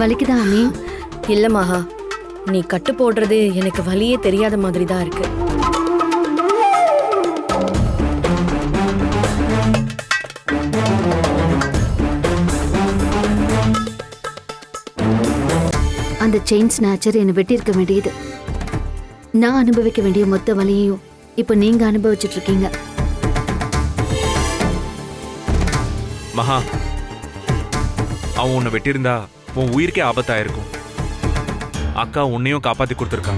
வலிக்குதா அண்ணி? இல்ல மகா, நீ கட்டு போடுறது எனக்கு வலியே தெரியாத மாதிரி தான் இருக்கு. அந்த செயின் ஸ்நாச்சர் என்னை வெட்டியிருக்க வேண்டியது. நான் அனுபவிக்க வேண்டிய மொத்த வலியையும் இப்ப நீங்க அனுபவிச்சுட்டு இருக்கீங்க. மகா, அவன் உன்னை வெட்டியிருந்தா உன் உயிருக்கே ஆபத்தாயிருக்கும். அக்கா உன்னையும் காப்பாத்தி கொடுத்துருக்கா.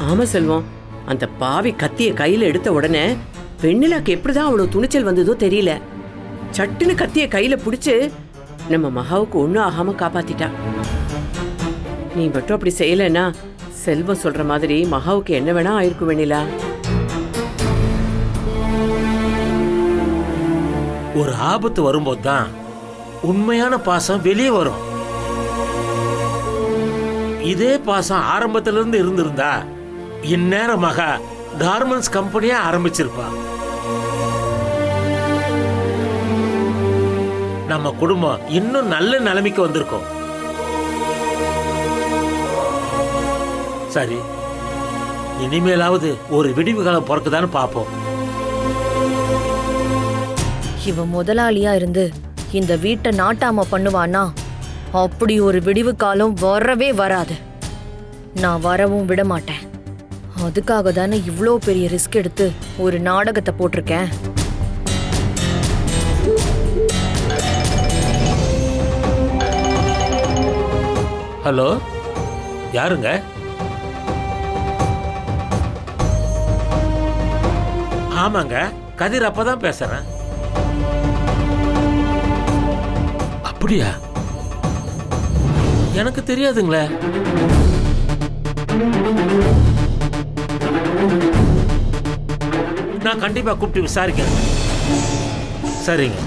ஆமா செல்வம், அந்த பாவி கத்திய கையில எடுத்த உடனே வெண்ணிலாக்கு எப்படிதான் அவ்வளவு துணிச்சல் வந்ததோ தெரியல. சட்டுன்னு கத்திய கையில புடிச்சு நம்ம மகாவுக்கு ஒண்ணும் ஆகாம காப்பாத்திட்டா. நீ மட்டும் அப்படி செய்யலன்னா செல்வம் சொல்ற மாதிரி மகாவுக்கு என்ன வேணா ஆயிருக்கும் வெண்ணிலா. ஒரு ஆபத்து வரும்போது தான் உண்மையான பாசம் வெளியே வரும். இதே பாசம் ஆரம்பத்துல இருந்து இருந்திருந்தா இந்நேரம் மகா கார்மெண்ட்ஸ் கம்பெனியா ஆரம்பிச்சிருப்பா. நம்ம குடும்பம் இன்னும் நல்ல நிலைமைக்கு வந்திருக்கும். சரி, இனிமேலாவது ஒரு விடிவு காலம் பிறக்குதான்னு பாப்போம். இவ முதலாளியா இருந்து இந்த வீட்டை நாட்டாம பண்ணுவானா? அப்படி ஒரு விடிவு காலம் வரவே வராது. நான் வரவும் விட மாட்டேன். அதுக்காக தானே இவ்வளோ பெரிய ரிஸ்க் எடுத்து ஒரு நாடகத்தை போட்டிருக்கேன். ஹலோ, யாருங்க? ஆமாங்க, கதிர் அப்பதான் பேசுறேன். அப்படியா? எனக்கு தெரியாதுங்களே. நான் கண்டிப்பா கூப்பிட்டு விசாரிக்கிறேன். சரிங்க.